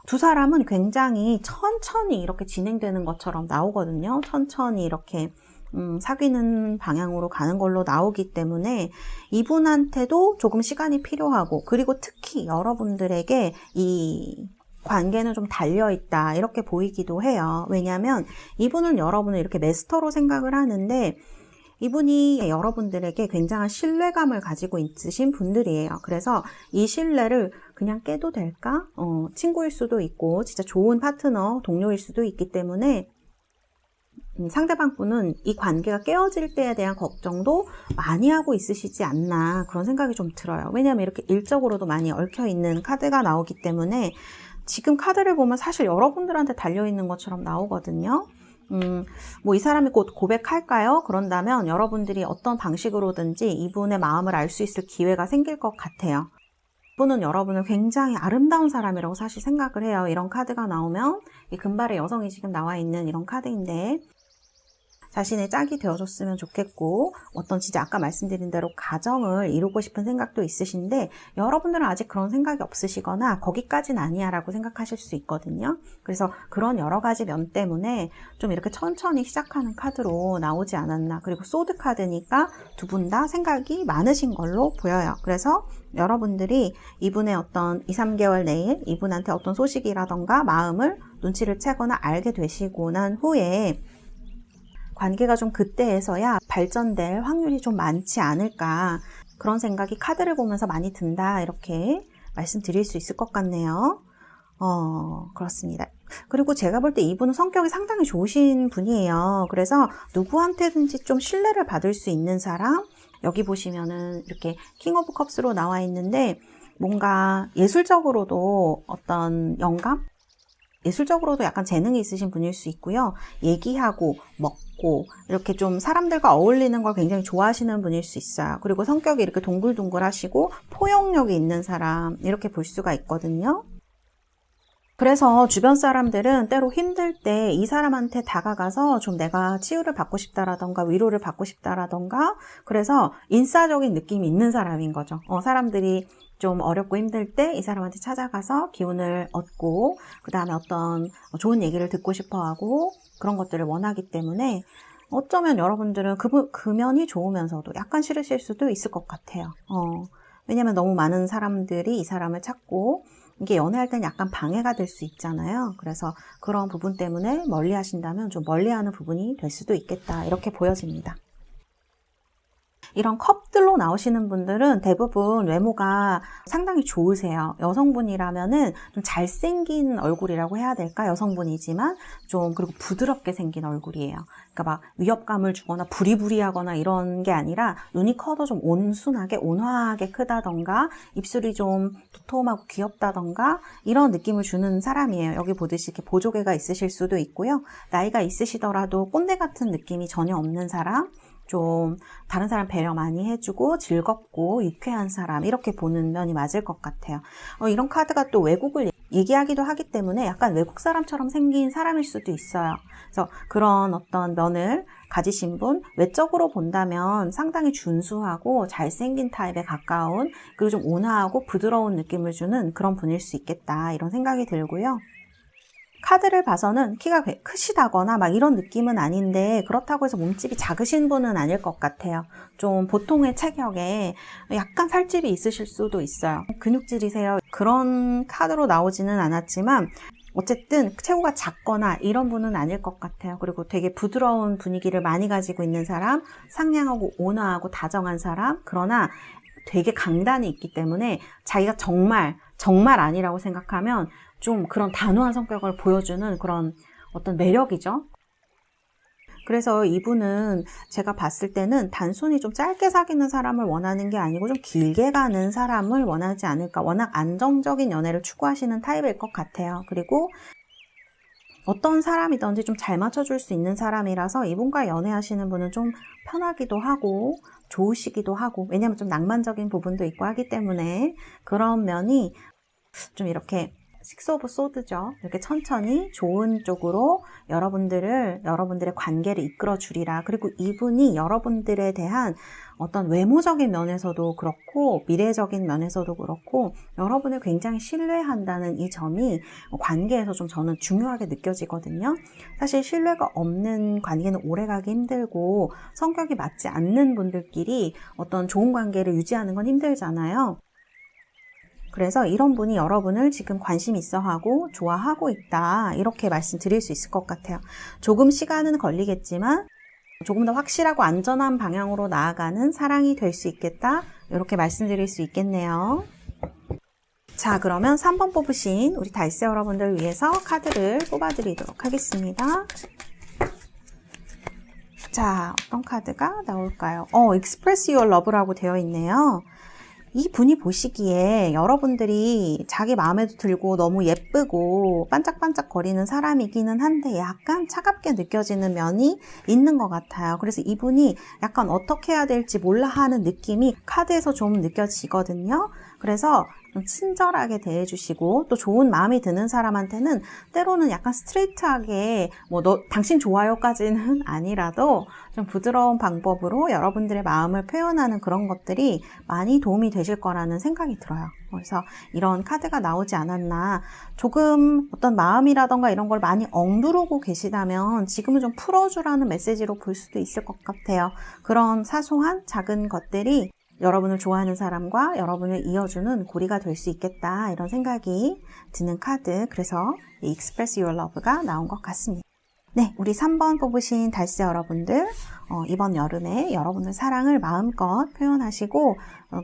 두 사람은 굉장히 천천히 이렇게 진행되는 것처럼 나오거든요. 천천히 이렇게 사귀는 방향으로 가는 걸로 나오기 때문에 이분한테도 조금 시간이 필요하고 그리고 특히 여러분들에게 이 관계는 좀 달려있다 이렇게 보이기도 해요. 왜냐하면 이분은 여러분을 이렇게 메스터로 생각을 하는데 이분이 여러분들에게 굉장한 신뢰감을 가지고 있으신 분들이에요. 그래서 이 신뢰를 그냥 깨도 될까? 친구일 수도 있고 진짜 좋은 파트너, 동료일 수도 있기 때문에 상대방 분은 이 관계가 깨어질 때에 대한 걱정도 많이 하고 있으시지 않나 그런 생각이 좀 들어요. 왜냐하면 이렇게 일적으로도 많이 얽혀있는 카드가 나오기 때문에 지금 카드를 보면 사실 여러분들한테 달려있는 것처럼 나오거든요. 뭐 이 사람이 곧 고백할까요? 그런다면 여러분들이 어떤 방식으로든지 이분의 마음을 알 수 있을 기회가 생길 것 같아요. 이분은 여러분을 굉장히 아름다운 사람이라고 사실 생각을 해요. 이런 카드가 나오면 이 금발의 여성이 지금 나와 있는 이런 카드인데 자신의 짝이 되어줬으면 좋겠고 어떤 진짜 아까 말씀드린 대로 가정을 이루고 싶은 생각도 있으신데 여러분들은 아직 그런 생각이 없으시거나 거기까지는 아니야 라고 생각하실 수 있거든요. 그래서 그런 여러 가지 면 때문에 좀 이렇게 천천히 시작하는 카드로 나오지 않았나. 그리고 소드 카드니까 두 분 다 생각이 많으신 걸로 보여요. 그래서 여러분들이 이분의 어떤 2, 3개월 내에 이분한테 어떤 소식이라던가 마음을 눈치를 채거나 알게 되시고 난 후에 관계가 좀 그때에서야 발전될 확률이 좀 많지 않을까 그런 생각이 카드를 보면서 많이 든다 이렇게 말씀드릴 수 있을 것 같네요. 그렇습니다. 그리고 제가 볼 때 이분은 성격이 상당히 좋으신 분이에요. 그래서 누구한테든지 좀 신뢰를 받을 수 있는 사람 여기 보시면은 이렇게 킹 오브 컵스로 나와 있는데 뭔가 예술적으로도 어떤 영감? 예술적으로도 약간 재능이 있으신 분일 수 있고요. 얘기하고 먹고 이렇게 좀 사람들과 어울리는 걸 굉장히 좋아하시는 분일 수 있어요. 그리고 성격이 이렇게 동글동글하시고 포용력이 있는 사람 이렇게 볼 수가 있거든요. 그래서 주변 사람들은 때로 힘들 때 이 사람한테 다가가서 좀 내가 치유를 받고 싶다라던가 위로를 받고 싶다라던가 그래서 인싸적인 느낌이 있는 사람인 거죠. 사람들이 좀 어렵고 힘들 때 이 사람한테 찾아가서 기운을 얻고 그 다음에 어떤 좋은 얘기를 듣고 싶어하고 그런 것들을 원하기 때문에 어쩌면 여러분들은 그 면이 좋으면서도 약간 싫으실 수도 있을 것 같아요. 왜냐면 너무 많은 사람들이 이 사람을 찾고 이게 연애할 때는 약간 방해가 될 수 있잖아요. 그래서 그런 부분 때문에 멀리 하신다면 좀 멀리하는 부분이 될 수도 있겠다 이렇게 보여집니다. 이런 컵들로 나오시는 분들은 대부분 외모가 상당히 좋으세요. 여성분이라면은 좀 잘생긴 얼굴이라고 해야 될까? 여성분이지만 좀 그리고 부드럽게 생긴 얼굴이에요. 그러니까 막 위협감을 주거나 부리부리하거나 이런 게 아니라 눈이 커도 좀 온순하게 온화하게 크다던가 입술이 좀 도톰하고 귀엽다던가 이런 느낌을 주는 사람이에요. 여기 보듯이 이렇게 보조개가 있으실 수도 있고요. 나이가 있으시더라도 꼰대 같은 느낌이 전혀 없는 사람 좀 다른 사람 배려 많이 해주고 즐겁고 유쾌한 사람 이렇게 보는 면이 맞을 것 같아요. 이런 카드가 또 외국을 얘기하기도 하기 때문에 약간 외국 사람처럼 생긴 사람일 수도 있어요. 그래서 그런 어떤 면을 가지신 분 외적으로 본다면 상당히 준수하고 잘생긴 타입에 가까운 그리고 좀 온화하고 부드러운 느낌을 주는 그런 분일 수 있겠다 이런 생각이 들고요. 카드를 봐서는 키가 크시다거나 막 이런 느낌은 아닌데 그렇다고 해서 몸집이 작으신 분은 아닐 것 같아요. 좀 보통의 체격에 약간 살집이 있으실 수도 있어요. 근육질이세요. 그런 카드로 나오지는 않았지만 어쨌든 체구가 작거나 이런 분은 아닐 것 같아요. 그리고 되게 부드러운 분위기를 많이 가지고 있는 사람, 상냥하고 온화하고 다정한 사람, 그러나 되게 강단이 있기 때문에 자기가 정말 아니라고 생각하면 좀 그런 단호한 성격을 보여주는 그런 어떤 매력이죠. 그래서 이분은 제가 봤을 때는 단순히 좀 짧게 사귀는 사람을 원하는 게 아니고 좀 길게 가는 사람을 원하지 않을까. 워낙 안정적인 연애를 추구하시는 타입일 것 같아요. 그리고 어떤 사람이든지 좀 잘 맞춰줄 수 있는 사람이라서 이분과 연애하시는 분은 좀 편하기도 하고 좋으시기도 하고 왜냐면 좀 낭만적인 부분도 있고 하기 때문에 그런 면이 좀 이렇게 식스 오브 소드죠. 이렇게 천천히 좋은 쪽으로 여러분들의 관계를 이끌어 주리라. 그리고 이분이 여러분들에 대한 어떤 외모적인 면에서도 그렇고 미래적인 면에서도 그렇고 여러분을 굉장히 신뢰한다는 이 점이 관계에서 좀 저는 중요하게 느껴지거든요. 사실 신뢰가 없는 관계는 오래가기 힘들고 성격이 맞지 않는 분들끼리 어떤 좋은 관계를 유지하는 건 힘들잖아요. 그래서 이런 분이 여러분을 지금 관심 있어 하고 좋아하고 있다 이렇게 말씀드릴 수 있을 것 같아요. 조금 시간은 걸리겠지만 조금 더 확실하고 안전한 방향으로 나아가는 사랑이 될 수 있겠다 이렇게 말씀드릴 수 있겠네요. 자, 그러면 3번 뽑으신 우리 달세 여러분들 위해서 카드를 뽑아드리도록 하겠습니다. 자, 어떤 카드가 나올까요? Express Your Love라고 되어 있네요. 이 분이 보시기에 여러분들이 자기 마음에도 들고 너무 예쁘고 반짝반짝거리는 사람이기는 한데 약간 차갑게 느껴지는 면이 있는 것 같아요. 그래서 이분이 약간 어떻게 해야 될지 몰라 하는 느낌이 카드에서 좀 느껴지거든요. 그래서 좀 친절하게 대해주시고 또 좋은 마음이 드는 사람한테는 때로는 약간 스트레이트하게 뭐 당신 좋아요까지는 아니라도 좀 부드러운 방법으로 여러분들의 마음을 표현하는 그런 것들이 많이 도움이 되실 거라는 생각이 들어요. 그래서 이런 카드가 나오지 않았나, 조금 어떤 마음이라던가 이런 걸 많이 억누르고 계시다면 지금은 좀 풀어주라는 메시지로 볼 수도 있을 것 같아요. 그런 사소한 작은 것들이 여러분을 좋아하는 사람과 여러분을 이어주는 고리가 될 수 있겠다, 이런 생각이 드는 카드, 그래서 이 Express Your Love가 나온 것 같습니다. 네, 우리 3번 뽑으신 달스 여러분들, 이번 여름에 여러분의 사랑을 마음껏 표현하시고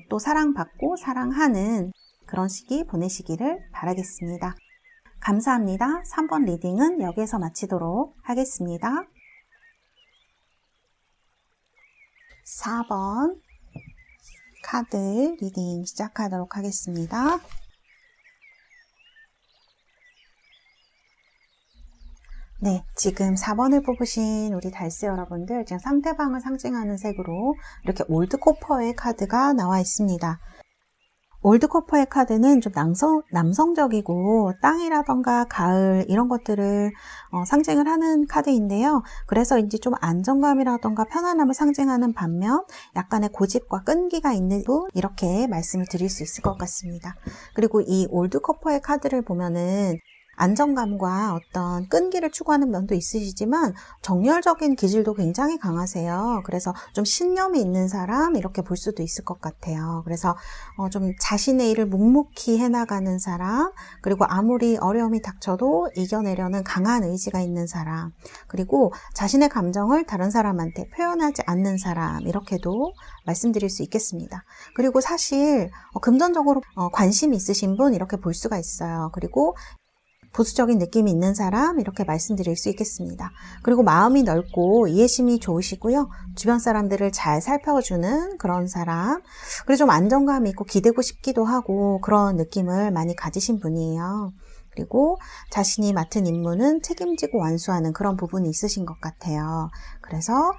또 사랑받고 사랑하는 그런 시기 보내시기를 바라겠습니다. 감사합니다. 3번 리딩은 여기에서 마치도록 하겠습니다. 4번 카드 리딩 시작하도록 하겠습니다. 네, 지금 4번을 뽑으신 우리 달스 여러분들, 지금 상대방을 상징하는 색으로 이렇게 올드코퍼의 카드가 나와 있습니다. 올드코퍼의 카드는 좀 남성적이고 땅이라던가 가을 이런 것들을 상징을 하는 카드인데요. 그래서 이제 좀 안정감이라던가 편안함을 상징하는 반면 약간의 고집과 끈기가 있는 분, 이렇게 말씀을 드릴 수 있을 것 같습니다. 그리고 이 올드코퍼의 카드를 보면은 안정감과 어떤 끈기를 추구하는 면도 있으시지만 정열적인 기질도 굉장히 강하세요. 그래서 좀 신념이 있는 사람, 이렇게 볼 수도 있을 것 같아요. 그래서 좀 자신의 일을 묵묵히 해나가는 사람, 그리고 아무리 어려움이 닥쳐도 이겨내려는 강한 의지가 있는 사람, 그리고 자신의 감정을 다른 사람한테 표현하지 않는 사람, 이렇게도 말씀드릴 수 있겠습니다. 그리고 사실 금전적으로 관심이 있으신 분, 이렇게 볼 수가 있어요. 그리고 보수적인 느낌이 있는 사람, 이렇게 말씀드릴 수 있겠습니다. 그리고 마음이 넓고 이해심이 좋으시고요. 주변 사람들을 잘 살펴주는 그런 사람, 그리고 좀 안정감이 있고 기대고 싶기도 하고 그런 느낌을 많이 가지신 분이에요. 그리고 자신이 맡은 임무는 책임지고 완수하는 그런 부분이 있으신 것 같아요. 그래서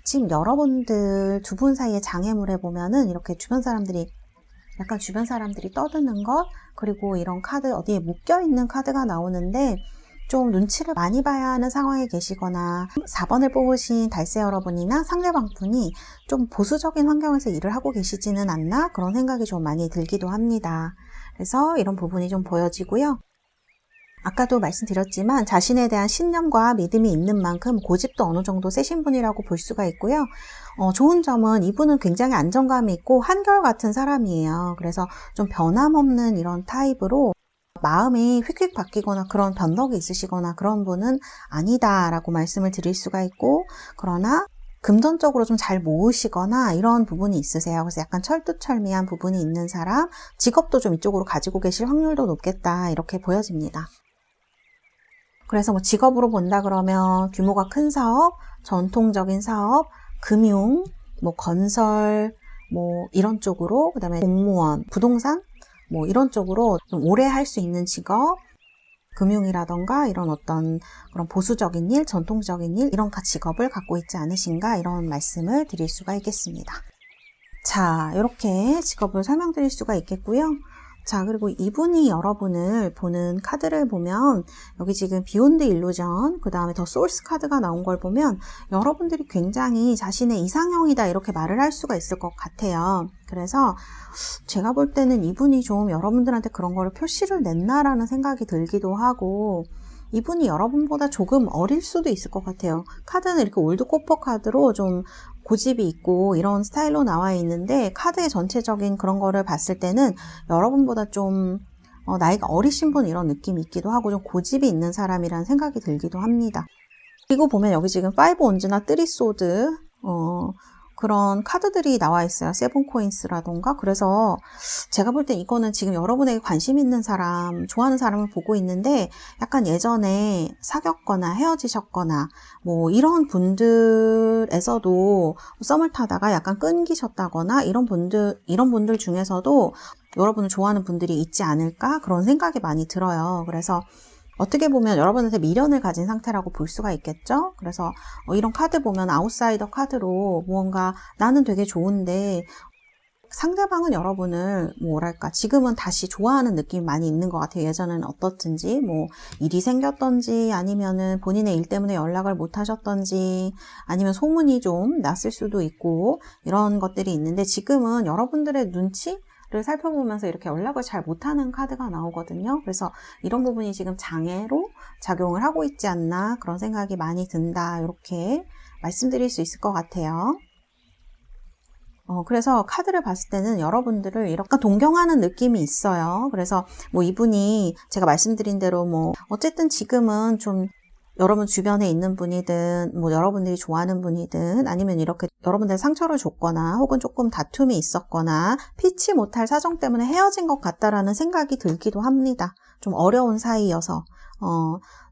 지금 여러분들 두 분 사이의 장애물에 보면은 이렇게 주변 사람들이 떠드는 것, 그리고 이런 카드, 어디에 묶여있는 카드가 나오는데 좀 눈치를 많이 봐야 하는 상황에 계시거나 4번을 뽑으신 달스 여러분이나 상대방 분이 좀 보수적인 환경에서 일을 하고 계시지는 않나, 그런 생각이 좀 많이 들기도 합니다. 그래서 이런 부분이 좀 보여지고요. 아까도 말씀드렸지만 자신에 대한 신념과 믿음이 있는 만큼 고집도 어느 정도 세신 분이라고 볼 수가 있고요. 좋은 점은 이분은 굉장히 안정감이 있고 한결같은 사람이에요. 그래서 좀 변함없는 이런 타입으로 마음이 휙휙 바뀌거나 그런 변덕이 있으시거나 그런 분은 아니다라고 말씀을 드릴 수가 있고, 그러나 금전적으로 좀 잘 모으시거나 이런 부분이 있으세요. 그래서 약간 철두철미한 부분이 있는 사람, 직업도 좀 이쪽으로 가지고 계실 확률도 높겠다, 이렇게 보여집니다. 그래서 뭐 직업으로 본다 그러면 규모가 큰 사업, 전통적인 사업, 금융, 뭐 건설, 뭐 이런 쪽으로, 그 다음에 공무원, 부동산, 뭐 이런 쪽으로 좀 오래 할 수 있는 직업, 금융이라던가 이런 어떤 그런 보수적인 일, 전통적인 일, 이런 직업을 갖고 있지 않으신가, 이런 말씀을 드릴 수가 있겠습니다. 자, 이렇게 직업을 설명드릴 수가 있겠고요. 자, 그리고 이분이 여러분을 보는 카드를 보면 여기 지금 비욘드 일루전, 그 다음에 더 소울스 카드가 나온 걸 보면 여러분들이 굉장히 자신의 이상형이다, 이렇게 말을 할 수가 있을 것 같아요. 그래서 제가 볼 때는 이분이 좀 여러분들한테 그런 거를 표시를 냈나라는 생각이 들기도 하고, 이분이 여러분보다 조금 어릴 수도 있을 것 같아요. 카드는 이렇게 올드코퍼 카드로 좀 고집이 있고 이런 스타일로 나와 있는데, 카드의 전체적인 그런 거를 봤을 때는 여러분보다 좀 나이가 어리신 분, 이런 느낌이 있기도 하고 좀 고집이 있는 사람이라는 생각이 들기도 합니다. 그리고 보면 여기 지금 5 원즈나 3 소드, 그런 카드들이 나와 있어요. 세븐코인스라던가. 그래서 제가 볼 땐 이거는 지금 여러분에게 관심 있는 사람, 좋아하는 사람을 보고 있는데 약간 예전에 사귀었거나 헤어지셨거나 뭐 이런 분들에서도 썸을 타다가 약간 끊기셨다거나 이런 분들 중에서도 여러분을 좋아하는 분들이 있지 않을까 그런 생각이 많이 들어요. 그래서 어떻게 보면 여러분한테 미련을 가진 상태라고 볼 수가 있겠죠? 그래서 이런 카드 보면 아웃사이더 카드로 무언가 나는 되게 좋은데 상대방은 여러분을 뭐랄까 지금은 다시 좋아하는 느낌이 많이 있는 것 같아요. 예전에는 어떻든지 뭐 일이 생겼던지 아니면은 본인의 일 때문에 연락을 못 하셨던지 아니면 소문이 좀 났을 수도 있고 이런 것들이 있는데 지금은 여러분들의 눈치 를 살펴보면서 이렇게 연락을 잘 못하는 카드가 나오거든요. 그래서 이런 부분이 지금 장애로 작용을 하고 있지 않나 그런 생각이 많이 든다. 이렇게 말씀드릴 수 있을 것 같아요. 그래서 카드를 봤을 때는 여러분들을 이렇게 동경하는 느낌이 있어요. 그래서 뭐 이분이 제가 말씀드린 대로 뭐 어쨌든 지금은 좀 여러분 주변에 있는 분이든 뭐 여러분들이 좋아하는 분이든 아니면 이렇게 여러분들 상처를 줬거나 혹은 조금 다툼이 있었거나 피치 못할 사정 때문에 헤어진 것 같다라는 생각이 들기도 합니다. 좀 어려운 사이여서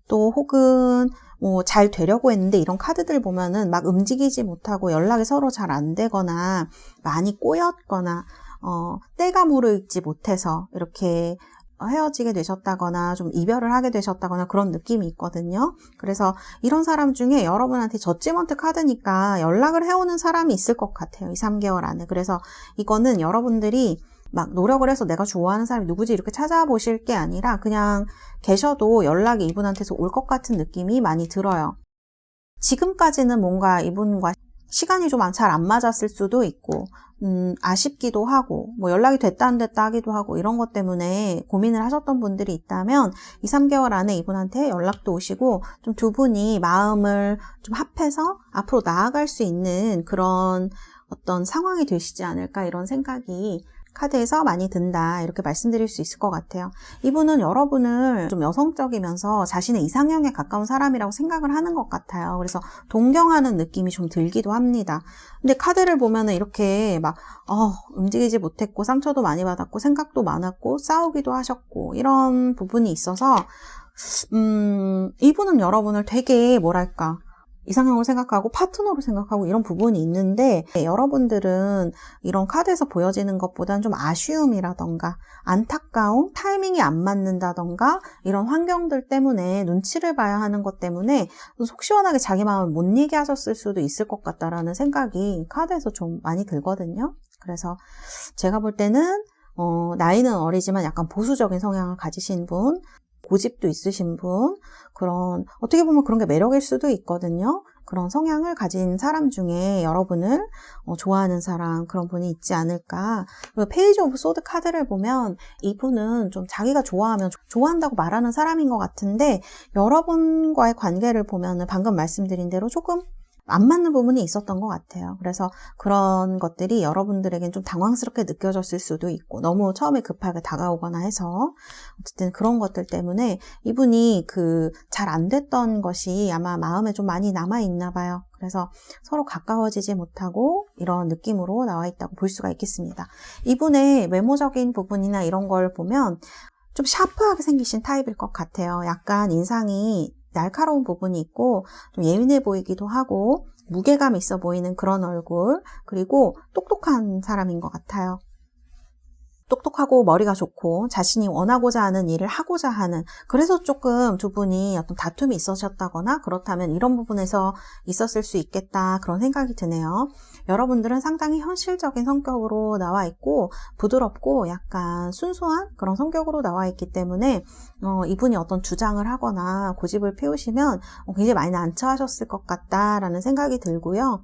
또 혹은 뭐 잘 되려고 했는데 이런 카드들 보면은 막 움직이지 못하고 연락이 서로 잘 안 되거나 많이 꼬였거나 때가 무르익지 못해서 이렇게 헤어지게 되셨다거나 좀 이별을 하게 되셨다거나 그런 느낌이 있거든요. 그래서 이런 사람 중에 여러분한테 저지먼트 카드니까 연락을 해오는 사람이 있을 것 같아요. 2, 3개월 안에. 그래서 이거는 여러분들이 막 노력을 해서 내가 좋아하는 사람이 누구지 이렇게 찾아보실 게 아니라 그냥 계셔도 연락이 이분한테서 올 것 같은 느낌이 많이 들어요. 지금까지는 뭔가 이분과 시간이 좀 잘 안 맞았을 수도 있고 아쉽기도 하고 뭐 연락이 됐다 안 됐다 하기도 하고 이런 것 때문에 고민을 하셨던 분들이 있다면 2, 3개월 안에 이분한테 연락도 오시고 좀 두 분이 마음을 좀 합해서 앞으로 나아갈 수 있는 그런 어떤 상황이 되시지 않을까 이런 생각이 카드에서 많이 든다 이렇게 말씀드릴 수 있을 것 같아요. 이분은 여러분을 좀 여성적이면서 자신의 이상형에 가까운 사람이라고 생각을 하는 것 같아요. 그래서 동경하는 느낌이 좀 들기도 합니다. 근데 카드를 보면은 이렇게 막 움직이지 못했고 상처도 많이 받았고 생각도 많았고 싸우기도 하셨고 이런 부분이 있어서 이분은 여러분을 되게 뭐랄까 이상형을 생각하고 파트너로 생각하고 이런 부분이 있는데 여러분들은 이런 카드에서 보여지는 것보다는 좀 아쉬움이라던가 안타까움, 타이밍이 안 맞는다던가 이런 환경들 때문에 눈치를 봐야 하는 것 때문에 속 시원하게 자기 마음을 못 얘기하셨을 수도 있을 것 같다라는 생각이 카드에서 좀 많이 들거든요. 그래서 제가 볼 때는 나이는 어리지만 약간 보수적인 성향을 가지신 분, 고집도 있으신 분, 그런 어떻게 보면 그런 게 매력일 수도 있거든요. 그런 성향을 가진 사람 중에 여러분을 좋아하는 사람 그런 분이 있지 않을까. 그리고 페이지 오브 소드 카드를 보면 이분은 좀 자기가 좋아하면 좋아한다고 말하는 사람인 것 같은데 여러분과의 관계를 보면은 방금 말씀드린 대로 조금 안 맞는 부분이 있었던 것 같아요. 그래서 그런 것들이 여러분들에겐 좀 당황스럽게 느껴졌을 수도 있고 너무 처음에 급하게 다가오거나 해서 어쨌든 그런 것들 때문에 이분이 잘 안 됐던 것이 아마 마음에 좀 많이 남아있나 봐요. 그래서 서로 가까워지지 못하고 이런 느낌으로 나와 있다고 볼 수가 있겠습니다. 이분의 외모적인 부분이나 이런 걸 보면 좀 샤프하게 생기신 타입일 것 같아요. 약간 인상이 날카로운 부분이 있고 좀 예민해 보이기도 하고 무게감 있어 보이는 그런 얼굴 그리고 똑똑한 사람인 것 같아요. 똑똑하고 머리가 좋고 자신이 원하고자 하는 일을 하고자 하는 그래서 조금 두 분이 어떤 다툼이 있으셨다거나 그렇다면 이런 부분에서 있었을 수 있겠다 그런 생각이 드네요. 여러분들은 상당히 현실적인 성격으로 나와 있고 부드럽고 약간 순수한 그런 성격으로 나와 있기 때문에 이분이 어떤 주장을 하거나 고집을 피우시면 굉장히 많이 난처하셨을 것 같다라는 생각이 들고요.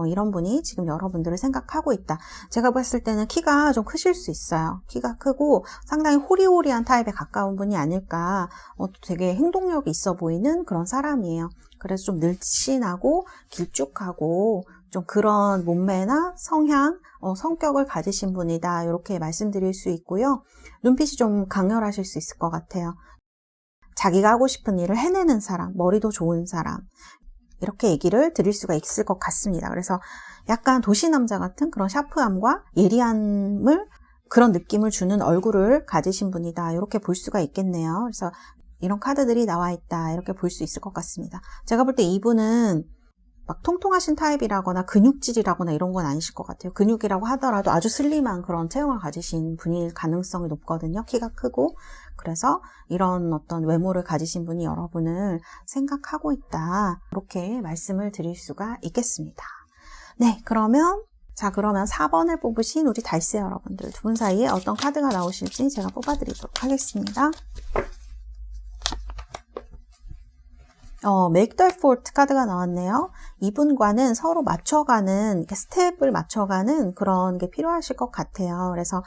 이런 분이 지금 여러분들을 생각하고 있다. 제가 봤을 때는 키가 좀 크실 수 있어요. 키가 크고 상당히 호리호리한 타입에 가까운 분이 아닐까. 되게 행동력이 있어 보이는 그런 사람이에요. 그래서 좀 늘씬하고 길쭉하고 좀 그런 몸매나 성향, 성격을 가지신 분이다. 이렇게 말씀드릴 수 있고요. 눈빛이 좀 강렬하실 수 있을 것 같아요. 자기가 하고 싶은 일을 해내는 사람, 머리도 좋은 사람. 이렇게 얘기를 드릴 수가 있을 것 같습니다. 그래서 약간 도시남자 같은 그런 샤프함과 예리함을 그런 느낌을 주는 얼굴을 가지신 분이다. 이렇게 볼 수가 있겠네요. 그래서 이런 카드들이 나와 있다. 이렇게 볼 수 있을 것 같습니다. 제가 볼 때 이분은 막 통통하신 타입이라거나 근육질이라거나 이런 건 아니실 것 같아요. 근육이라고 하더라도 아주 슬림한 그런 체형을 가지신 분일 가능성이 높거든요. 키가 크고. 그래서 이런 어떤 외모를 가지신 분이 여러분을 생각하고 있다. 이렇게 말씀을 드릴 수가 있겠습니다. 네, 그러면 4번을 뽑으신 우리 달세 여러분들 두 분 사이에 어떤 카드가 나오실지 제가 뽑아드리도록 하겠습니다. make the effort 카드가 나왔네요. 이분과는 서로 맞춰가는, 스텝을 맞춰가는 그런 게 필요하실 것 같아요. 그래서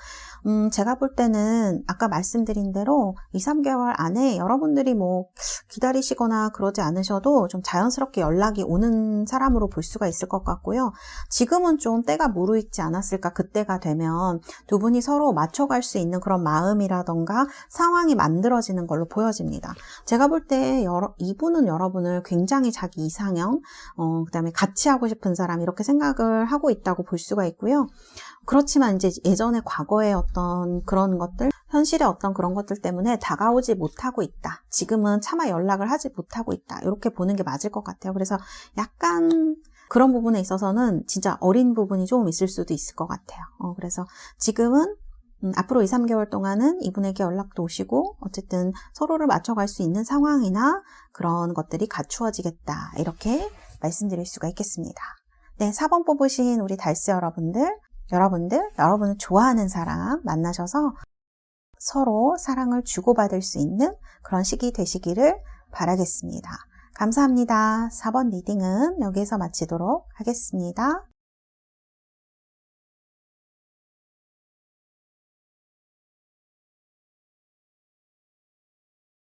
제가 볼 때는 아까 말씀드린 대로 2-3개월 안에 여러분들이 뭐 기다리시거나 그러지 않으셔도 좀 자연스럽게 연락이 오는 사람으로 볼 수가 있을 것 같고요. 지금은 좀 때가 무르익지 않았을까. 그때가 되면 두 분이 서로 맞춰갈 수 있는 그런 마음이라던가 상황이 만들어지는 걸로 보여집니다. 제가 볼 때 이분은 여러분을 굉장히 자기 이상형, 그 다음에 같이 하고 싶은 사람 이렇게 생각을 하고 있다고 볼 수가 있고요. 그렇지만 이제 예전에 과거의 어떤 그런 것들, 현실의 어떤 그런 것들 때문에 다가오지 못하고 있다. 지금은 차마 연락을 하지 못하고 있다. 이렇게 보는 게 맞을 것 같아요. 그래서 약간 그런 부분에 있어서는 진짜 어린 부분이 좀 있을 수도 있을 것 같아요. 그래서 지금은 앞으로 2-3개월 동안은 이분에게 연락도 오시고 어쨌든 서로를 맞춰갈 수 있는 상황이나 그런 것들이 갖추어지겠다. 이렇게 말씀드릴 수가 있겠습니다. 네, 4번 뽑으신 우리 달세 여러분을 좋아하는 사람 만나셔서 서로 사랑을 주고받을 수 있는 그런 시기 되시기를 바라겠습니다. 감사합니다. 4번 리딩은 여기에서 마치도록 하겠습니다.